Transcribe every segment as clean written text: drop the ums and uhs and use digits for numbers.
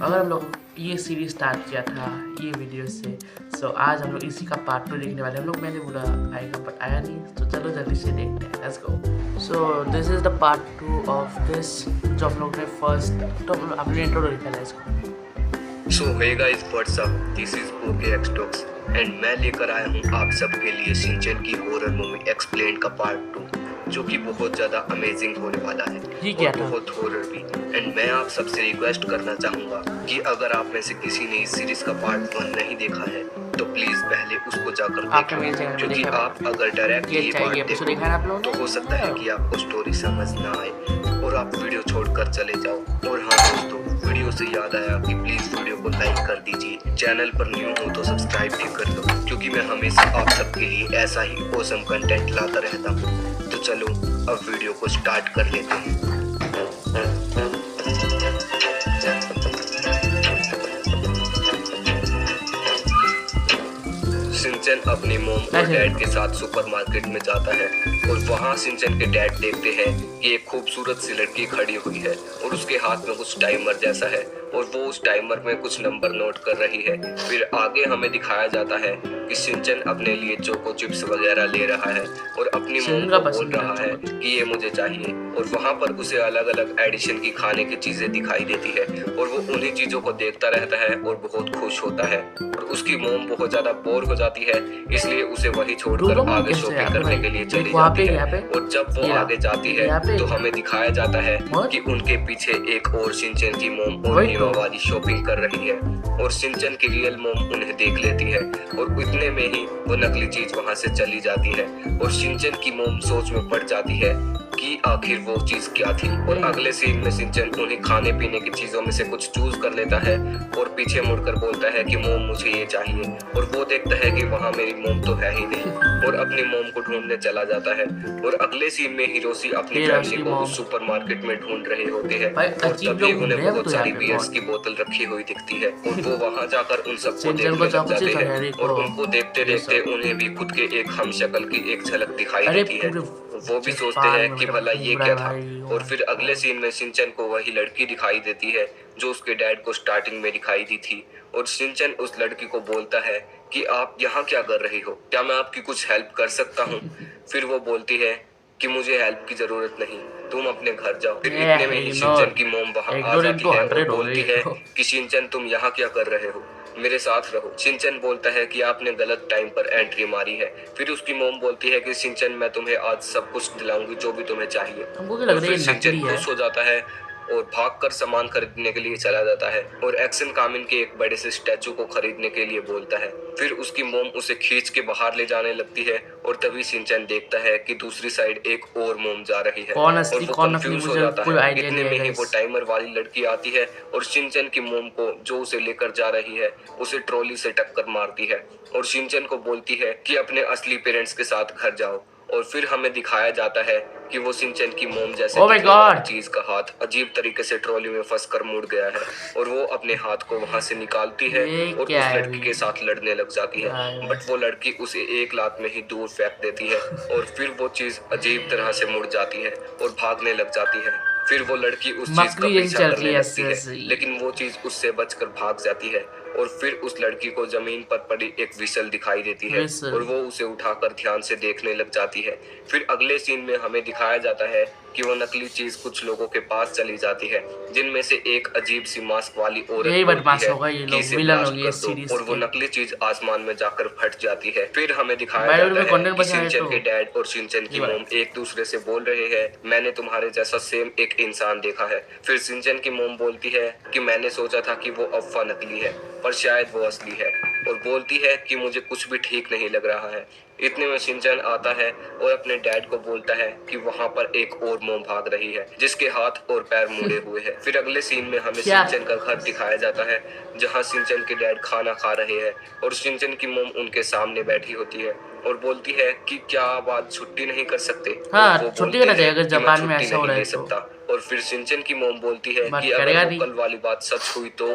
अगर हम लोग ये सीरीज स्टार्ट किया था ये वीडियो से, सो आज हम लोग इसी का पार्ट 2 देखने वाले हैं। हम लोग मैंने बोला आएगा बट आया नहीं, तो चलो जल्दी से देखते हैं। Let's go. So this is the part 2 of this, जो हम लोग ने फर्स्ट तो अपने इंट्रो लिखा है। Let's go. So hey guys, what's up, this is OK X Talks and मैं लेकर आया हूँ आप सबके लिए सिंचन की हॉरर मूवी एक्सप्लेन का पार्ट 2, जो कि बहुत ज़्यादा अमेजिंग होने वाला है और बहुत हॉरर भी। एंड मैं आप सबसे रिक्वेस्ट करना चाहूँगा कि अगर आप में से किसी ने इस सीरीज का पार्ट 1 नहीं देखा है तो प्लीज़ पहले उसको जाकर देखें, क्योंकि आप अगर डायरेक्ट ये पार्ट देखो तो हो सकता है कि आपको स्टोरी समझ ना आए और आप वीडियो छोड़कर चले जाओ। और हाँ दोस्तों, वीडियो से याद आया कि प्लीज़ वीडियो को लाइक कर दीजिए। चैनल पर न्यू हो तो सब्सक्राइब भी कर लो, क्योंकि मैं हमेशा आप सबके लिए ऐसा ही ऑसम कंटेंट लाता रहता हूँ। तो चलो अब वीडियो को स्टार्ट कर लेते हैं। सिंचन अपनी मॉम और डैड के साथ सुपरमार्केट में जाता है और वहाँ सिंचन के डैड देखते हैं कि एक खूबसूरत सी लड़की खड़ी हुई है और उसके हाथ में कुछ टाइमर जैसा है और वो उस टाइमर में कुछ नंबर नोट कर रही है। फिर आगे हमें दिखाया जाता है कि सिंचन अपने लिए चोको चिप्स वगैरह ले रहा है और अपनी मॉम को बोल रहा है कि ये मुझे चाहिए। और वहाँ पर उसे अलग अलग एडिशन की खाने की चीजें दिखाई देती है और वो उन्हीं चीजों को देखता रहता है और बहुत खुश होता है। और उसकी मॉम बहुत ज्यादा बोर हो जाती है, इसलिए उसे वही छोड़कर आगे शॉपिंग करने के लिए चली जाती है। और जब वो आगे जाती है तो हमें दिखाया जाता है कि उनके पीछे एक और सिंचन की मॉम और नीवा वाली शॉपिंग कर रही है और सिंचन की रियल मॉम उन्हें देख लेती है और इतने में ही वो नकली चीज वहां से चली जाती है और सिंचन की मॉम सोच में पड़ जाती है कि आखिर वो चीज क्या थी। और अगले सीन में सिंचन उन्हें खाने पीने की चीजों में से कुछ चूज कर लेता है और पीछे मुड़कर बोलता है कि मॉम मुझे ये चाहिए। और वो देखता है कि वहाँ मेरी मॉम तो है ही नहीं और अपनी मॉम को ढूंढने चला जाता है। और अगले सीन में हिरोशी अपनी फैमिली को उस सुपरमार्केट में ढूंढ रहे होते हैं और तभी उन्हें बहुत सारी बियर्स की बोतल रखी हुई दिखती है और वो वहाँ जाकर उन सबको देखने लग जाते हैं और उनको देखते देखते उन्हें भी खुद के एक हम शक्ल की एक झलक दिखाई देती है। वो भी सोचते हैं कि भला ये क्या था। और फिर अगले सीन में सिंचन को वही लड़की दिखाई देती है जो उसके डैड को स्टार्टिंग में दिखाई दी थी। और सिंचन उस लड़की को बोलता है कि आप यहाँ क्या कर रही हो, क्या मैं आपकी कुछ हेल्प कर सकता हूँ। फिर वो बोलती है कि मुझे हेल्प की जरूरत नहीं, तुम अपने घर जाओ। फिर इतने में ही सिंचन की मॉम वहाँ आ जाती है और बोलती है कि सिंचन तुम यहाँ क्या कर रहे हो, मेरे साथ रहो। सिंचन बोलता है कि आपने गलत टाइम पर एंट्री मारी है। फिर उसकी मॉम बोलती है कि सिंचन मैं तुम्हें आज सब कुछ दिलाऊंगी जो भी तुम्हें चाहिए। और फिर सिंचन खुश हो जाता है और भागकर सामान खरीदने के लिए चला जाता है और एक्शन कामिन के एक बड़े से स्टैचू को खरीदने के लिए बोलता है। फिर उसकी मॉम उसे खींच के बाहर ले जाने लगती है और तभी सिंचन देखता है कि दूसरी साइड एक और मॉम जा रही है और वो कंफ्यूज हो जाता है। इतने में ही वो टाइमर वाली लड़की आती है और सिंचन की मॉम को जो उसे लेकर जा रही है उसे ट्रॉली से टक्कर मारती है और सिंचन को बोलती है कि अपने असली पेरेंट्स के साथ घर जाओ। और फिर हमें दिखाया जाता है कि वो सिंचन की मॉम जैसे चीज का हाथ अजीब तरीके से ट्रॉली में फंसकर मुड़ गया है और वो अपने हाथ को वहां से निकालती है और उस लड़की के साथ लड़ने लग जाती है। बट वो लड़की उसे एक लात में ही दूर फेंक देती है और फिर वो चीज अजीब तरह से मुड़ जाती है और भागने लग जाती है। फिर वो लड़की उस चीज का पीछा करने लगती है, लेकिन वो चीज उससे बचकर भाग जाती है। और फिर उस लड़की को जमीन पर पड़ी एक विसल दिखाई देती है और वो उसे उठाकर ध्यान से देखने लग जाती है। फिर अगले सीन में हमें दिखाया जाता है कि वो नकली चीज कुछ लोगों के पास चली जाती है, जिनमें से एक अजीब सी मास्क वाली औरत कि इसे ब्लास्ट कर दो और वो नकली चीज आसमान में जाकर फट जाती है। फिर हमें दिखाया जाता है कि सिंचन के डैड और सिंचन की मॉम एक दूसरे से बोल रहे हैं, मैंने तुम्हारे जैसा सेम एक इंसान देखा है। फिर सिंचन की मॉम बोलती है कि मैंने सोचा था कि वो अफवाह नकली है पर शायद वो असली है, और बोलती है कि मुझे कुछ भी ठीक नहीं लग रहा है। इतने में सिंचन आता है और अपने डैड को बोलता है कि वहाँ पर एक और मॉम भाग रही है जिसके हाथ और पैर मुड़े हुए हैं। फिर अगले सीन में हमें सिंचन का घर दिखाया जाता है जहाँ सिंचन के डैड खाना खा रहे हैं और सिंचन की मॉम उनके सामने बैठी होती है और बोलती है कि क्या आप आज छुट्टी नहीं कर सकते। वो छुट्टी करना चाहिए अगर जापान में ऐसा हो रहा है तो। और फिर सिंचन की मॉम बोलती है कि अगर वो कल वाली बात सच हुई तो।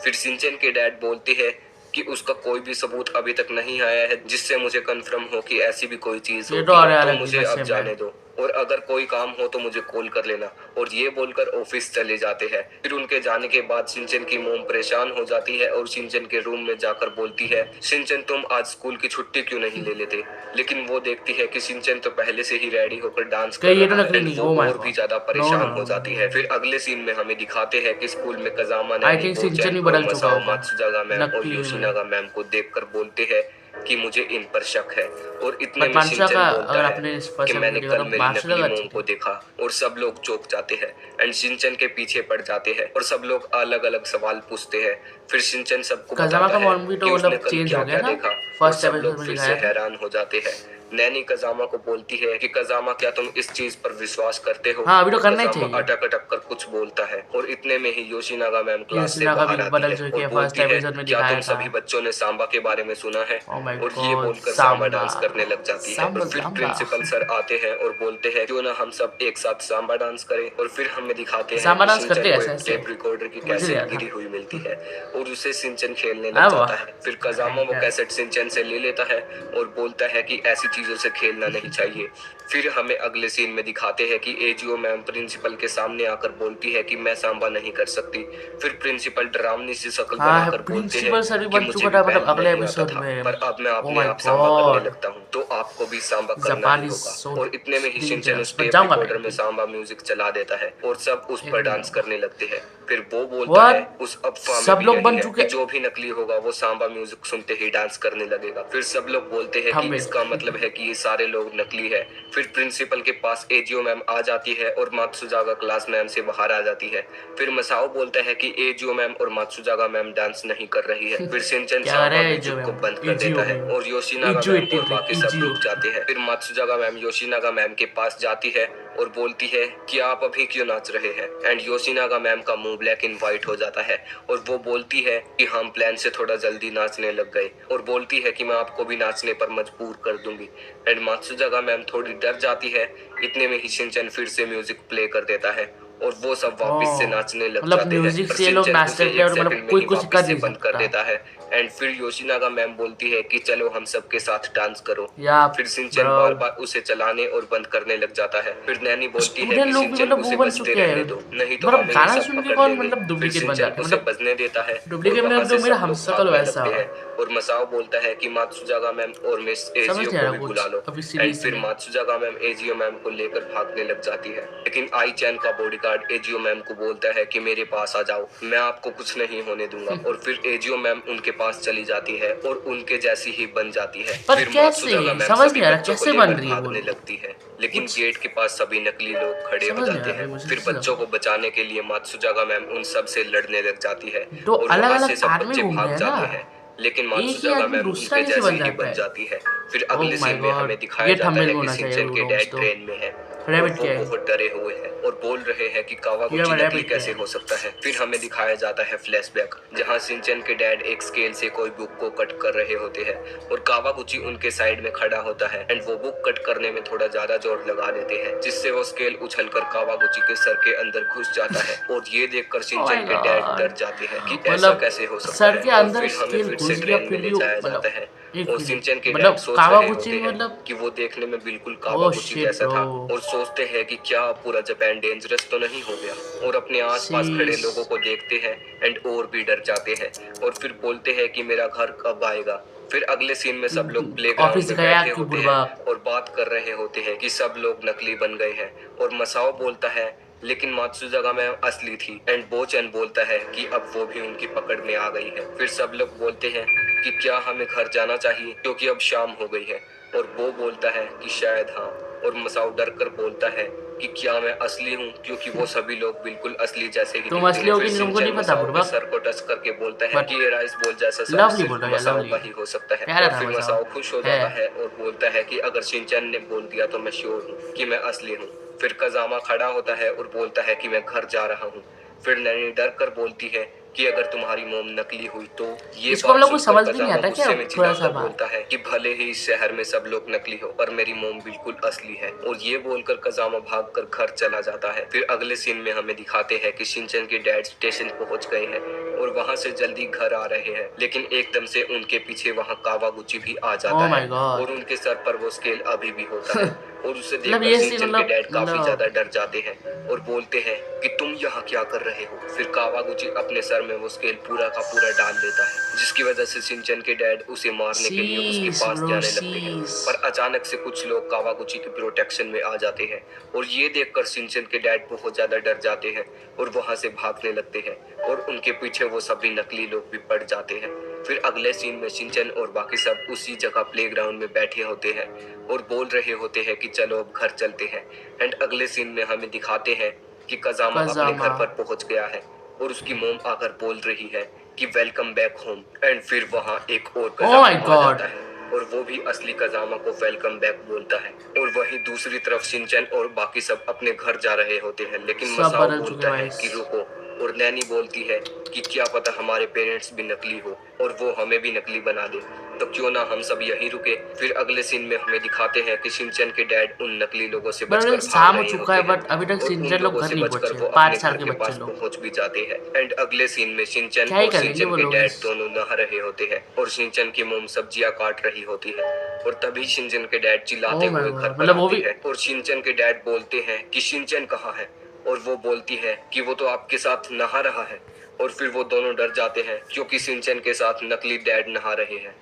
फिर सिंचन के डैड बोलते हैं कि उसका कोई भी सबूत अभी तक नहीं आया है जिससे मुझे कंफर्म हो कि ऐसी भी कोई चीज हो, तो मुझे अब जाने दो। और अगर कोई काम हो तो मुझे कॉल कर लेना। और ये बोलकर ऑफिस चले जाते हैं। फिर उनके जाने के बाद शिनचैन की मॉम परेशान हो जाती है और शिनचैन के रूम में जाकर बोलती है, शिनचैन तुम आज स्कूल की छुट्टी क्यों नहीं ले लेते? लेकिन वो देखती है कि शिनचैन तो पहले से ही रेडी होकर डांस कर ये तो रहा नकली है। नहीं, वो oh my और भी God. ज्यादा No, परेशान no, हो no, जाती no. है। फिर अगले सीन में हमें दिखाते हैं कि स्कूल में कजामा, आई नैनी, थिंक शिनचैन बोचैन भी और बदल चुका मसाओ होगा मात्सुजागा मैम और नकली में। योशिनागा मैम को देखकर बोलते हैं कि मुझे इन पर शक है। और इतने बट में मात्सुजागा, शिनचैन बोलता अगर है आपने इस कि फर्स्ट मैंने एपिसोड देखा कल तो मेरी नकली मात्सुजागा मोम अच्छी को थी। देखा। और सब लोग चौंक जाते हैं एंड शिनचैन के पीछे पड़ जाते हैं और सब लोग अलग अलग सवाल पूछते हैं। फिर शिनचैन सबको कजामा बताता का है मॉम भी कि तो उसने मतलब कल चेंज क्या हो गया क्या ना, देखा। और फर्स्ट सब एपिसोड लोग में फिर से दिखाया था। हैरान हो जाते हैं। नैनी कजामा को बोलती है कि कजामा क्या तुम इस चीज पर विश्वास करते हो? हाँ, अभी तो और करना ही कजामा चाहिए। अटक अटक कर कुछ बोलता है और इतने में ही योशिनागा मैम क्लास से योशिनागा भी बाहर आती बदल है चुकी और है, फर्स्ट बोलती है, एपिसोड में क्या तुम दिखाया था। सभी बच्चों ने सांबा के बारे में सुना है? ओह माय और ये गॉड, बोलकर सांबा सांबा डांस करने लग जाती है। सांबा और फिर सांबा प्रिंसिपल सर आते हैं और बोलते हैं क्यों ना हम सब एक साथ सांबा डांस करें। और फिर हमें दिखाते हैं सांबा कि डांस शिनचैन करते को ऐसे एक ऐसे टेप रिकॉर्डर की मुझे नहीं कैसेट आता। गिरी हुई मिलती है और उसे शिनचैन खेलने लग अब जाता है। फिर कजामा वो भयंकर। कैसेट शिनचैन से ले लेता है और बोलता है कि ऐसी चीजों से खेलना नहीं चाहिए। फिर हमें अगले सीन में दिखाते हैं कि एजीओ मैम प्रिंसिपल के सामने आकर बोलती है कि मैं सांबा नहीं कर सकती। फिर प्रिंसिपल डरावनी सी शक्ल हाँ, बनाकर बोलते हैं प्रिंसिपल सर भी कि बन मुझे चुका भी था मतलब बैंड अगले नहीं आता एपिसोड था, में। पर अब मैं ओह अपने माय आप सांबा करने गॉड, लगता हूँ, तो आपको भी सांबा करना जापान ही इज होगा। सो और इतने में ही शिनचैन डेंजरस। उस बच टेप जाऊंगा रिकॉर्डर मैं में सांबा म्यूजिक चला देता है और सब उस एक पर मिनट डांस में। करने लगते हैं। फिर वो बोलता है, व्हाट, उस अफवाह में सब भी लोग यही बन है चुके। कि जो भी नकली होगा वो सांबा म्यूजिक सुनते ही डांस करने लगेगा। फिर सब लोग बोलते हैं कि इसका मतलब है कि ये सारे लोग नकली है। फिर प्रिंसिपल के पास एजीओ मैम आ जाती है और मात्सुजागा क्लास मैम से बाहर आ जाती है। फिर मसाओ बोलता है कि एजीओ मैम और मात्सुजागा मैम डांस नहीं कर रही है। फिर शिनचैन क्या सांबा करे जो म्यूजिक को मैम, बंद कर इजियो देता है मैम, और योशिनागा इजियो मैम 18 और नहीं, बाकी सब इजियो। रुक जाते हैं। फिर मात्सुजागा मैम योशिनागा मैम के पास जाती है और बोलती है कि आप अभी क्यों नाच रहे हैं? एंड योशिनागा मैम का मुंह ब्लैक एंड व्हाइट हो जाता है और वो बोलती है कि हम प्लान से थोड़ा जल्दी नाचने लग गए और बोलती है कि मैं आपको भी नाचने पर मजबूर कर दूंगी। एंड मात्सुजागा मैम थोड़ी डर जाती है। इतने में ही शिनचैन फिर से म्यूजिक प्ले कर देता है और वो सब वापस से ओह, नाचने लग मतलब जाते हैं। म्यूजिक पर से ये लोग शिनचैन नाचते उसे थे एक और मतलब सेकंड में कोई ही कुछ कर वापस से नहीं बंद कर सकता। देता है। एंड फिर योशिनागा मैम बोलती है कि चलो हम सबके साथ डांस करो। या फिर शिनचैन ब्रो, बार बार उसे चलाने और बंद करने लग जाता है। फिर नैनी बोलती है स्टूडेंट कि लोग भी शिनचैन मतलब वो उसे बन बजते चुके हैं। रहने दो, नहीं तो मतलब हमें ये गाना सब सुन के पकड़ कौन लेंगे। मतलब फिर डुप्लीकेट बन शिनचैन जाते हैं, उसे मतलब बजने देता है और डुप्लीकेट में वहां से मतलब मेरा सब लोग हमशक्ल भागने वैसा। लगते हैं। और मसाओ बोलता है कि मात्सुजागा मैम और मिस समझ एजियो नहीं आ को रहा भी कुछ बुला लो। अभी एंड सीरीज फिर में। मात्सुजागा मैम एजियो मैम को लेकर भागने लग जाती है। लेकिन आई चैन का बॉडीगार्ड एजियो मैम को बोलता है कि मेरे पास आ जाओ, मैं आपको कुछ नहीं होने दूंगा। और फिर एजियो मैम उनके पास चली जाती है और उनके जैसी ही बन जाती है। पर फिर कैसे, मात्सुजागा मैम समझ सभी नहीं आ रहा बच्चों को कैसे बन लेकर रही है वो भागने लोग, लगती है। लेकिन कुछ गेट के पास सभी नकली लोग खड़े हो समझ नहीं आ जाते रहा हैं। भाई मुझे फिर किसी बच्चों को बचाने के लिए मात्सुजागा मैम उन सब से लड़ने लग जाती है तो और अलग वहां से अलग सब आदमी बच्चे घूम रहे भाग हैं ना, जाते हैं। लेकिन एक ही मात्सुजागा आदमी मैम दूसरा उनके कैसे जैसी बन ही जाता बन है। जाती है। फिर ओह अगले माय सीन में गॉड, हमें दिखाया ये जाता थंबनेल है में कि होना चाहिए शिनचैन के रोज डैड तो। ट्रेन में है और रैबिट वो क्या है, बहुत डरे हुए हैं और बोल रहे हैं कि ये कावागुची हमारा नकली रैबिट क्या कैसे है। हो सकता है। फिर हमें दिखाया जाता है फ्लैशबैक, जहां शिनचैन के डैड एक स्केल से कोई बुक को कट कर रहे होते हैं और कावागुची उनके साइड में खड़ा होता है एंड वो बुक कट करने में थोड़ा ज्यादा जोर लगा देते हैं, जिससे वो स्केल उछलकर कावागुची के सर के अंदर घुस जाता है। और ये देखकर ओह शिनचैन माय के डैड गॉड, डर जाते हैं कि ऐसा मतलब कैसे हो सकता सर है। के और अंदर फिर हमें स्केल फिर से घुस गया ट्रेन में फिर ले भी जाया जाता मतलब है एक और मिनट, शिनचैन के डैड मतलब सोच रहे कावागुची होते में हैं मतलब कि वो देखने में बिल्कुल ओह कावागुची शिट जैसा था ब्रो, और सोचते हैं कि क्या पूरा जापान डेंजरस तो नहीं हो गया। और अपने आसपास खड़े शीश। लोगों को देखते हैं एंड और भी डर जाते हैं और फिर बोलते हैं कि मेरा घर कब आएगा। फिर अगले सीन में सब लोग प्लेग्राउंड ऑफिस में गया बैठे कि होते हैं बुढ़वा। और बात कर रहे होते हैं कि सब लोग नकली बन गए हैं। और मसाओ बोलता है लेकिन मात्सुजागा मैम असली थी। एंड बोचैन बोलता है कि अब वो भी उनकी पकड़ में आ गई है। फिर सब लोग बोलते हैं कि क्या हमें घर जाना चाहिए क्योंकि अब शाम हो गई है। और वो बोलता है कि शायद हाँ। और मसाओ डर कर बोलता है कि क्या मैं असली हूँ, क्योंकि वो सभी लोग बिल्कुल असली जैसे ही तुम दिखते असली हैं। हो फिर कि नहीं तुमको शिनचैन नहीं पता मसाओ के बुढ़वा, सर को टच करके बोलता है बट कि ये राइस बॉल जैसा सर लवली बोल सिर्फ रहा है, मसाओ लवली का ही हो सकता है। प्यारा और था फिर मसाओ मसाओ खुश हो है। जाता है और बोलता है कि अगर शिनचैन ने बोल दिया तो मैं श्योर हूँ कि मैं असली हूँ। फिर कजामा खड़ा होता है और बोलता है कि मैं घर जा रहा हूँ। फिर नैनी डर कर बोलती है कि अगर तुम्हारी मोम नकली हुई तो। ये इसको हम बात लोग को सुनकर समझ भी नहीं कजामा आता क्या गुस्से में थोड़ा सा चिल्लाकर बात। बोलता है कि भले ही इस शहर में सब लोग नकली हो पर मेरी मोम बिल्कुल असली है। और ये बोलकर कजामा भागकर घर चला जाता है। फिर अगले सीन में हमें दिखाते हैं कि शिनचैन के डैड स्टेशन पहुंच गए हैं और वहां से जल्दी घर आ रहे हैं। लेकिन एकदम से उनके पीछे वहां कावागुची भी आ जाता ओह है माय गॉड, और उनके सर पर वो स्केल अभी भी होता है। और उसे मतलब देखकर ये scene शिनचैन के मतलब- डैड काफी मतलब- ज्यादा डर जाते हैं और बोलते हैं कि तुम यहाँ क्या कर रहे हो। फिर कावागुची अपने सर में वो स्केल पूरा का पूरा डाल लेता है, जिसकी वजह से शिनचैन के डैड उसे मारने के लिए उसके Jeez, पास bro, जाने लगते हैं। jeez. पर अचानक से कुछ लोग कावागुची के प्रोटेक्शन में आ जाते हैं और ये देखकर शिनचैन के डैड बहुत ज्यादा डर जाते हैं और वहां से भागने लगते हैं और उनके पीछे वो सभी नकली लोग भी पड़ जाते हैं। फिर अगले सीन में शिनचैन और बाकी सब उसी जगह प्लेग्राउंड में बैठे होते हैं और बोल रहे होते हैं कि चलो अब घर चलते हैं। एंड अगले सीन में हमें दिखाते हैं कि कजामा अपने घर पर पहुंच गया है और उसकी मोम आकर बोल रही है कि वेलकम बैक होम। एंड फिर वहां एक और कजामा आ जाता है और वो भी असली कजामा को वेलकम बैक बोलता है। और वहीं दूसरी तरफ शिनचैन और बाकी सब अपने घर जा रहे होते हैं, लेकिन सब मसाओ बदल बोलता चुके है हैं कि रुको, और नैनी बोलती है कि क्या पता हमारे पेरेंट्स भी नकली हो और वो हमें भी नकली बना दे, तो क्यों ना हम सब यहीं रुके। फिर अगले सीन में हमें दिखाते हैं कि शिनचैन के डैड उन नकली लोगों से बचकर शाम भाग हो रहे चुका है, होते हैं बट अभी तक और उन शिनचैन लोग लोगों घर से नहीं बचकर पहुंचे, वो 5 अपने साल घर के के बच्चे पास लोग। पहुंच भी जाते हैं। एंड अगले सीन में शिनचैन क्या ही और करेंगे शिनचैन वो के लोग डैड इस- दोनों नहा रहे होते हैं और शिनचैन की मोम सब्जियां काट रही होती है और तभी शिनचैन के डैड चिल्लाते Oh my हुए God, घर पर मतलब वो आते भी- हैं और शिनचैन के डैड बोलते हैं कि शिनचैन कहाँ है, और वो बोलती है कि वो तो आपके साथ नहा रहा है। और फिर वो दोनों डर जाते हैं क्योंकि शिनचैन के साथ नकली डैड नहा रहे हैं।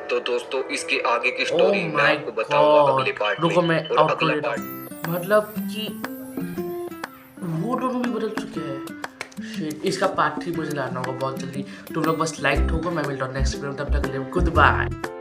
तो दोस्तों इसके आगे की Oh स्टोरी मैं my आपको बताऊंगा अगले God, पार्ट रुको में। मैं और आउटरो अगला लेता पार्ट हूँ। मतलब कि वो दोनों भी बदल चुके हैं। Shit, इसका पार्ट 3 मुझे लाना होगा बहुत जल्दी। तुम लोग बस लाइक ठोको, मैं मिलता हूँ नेक्स्ट वीडियो में, तब तक के लिए गुड बाय।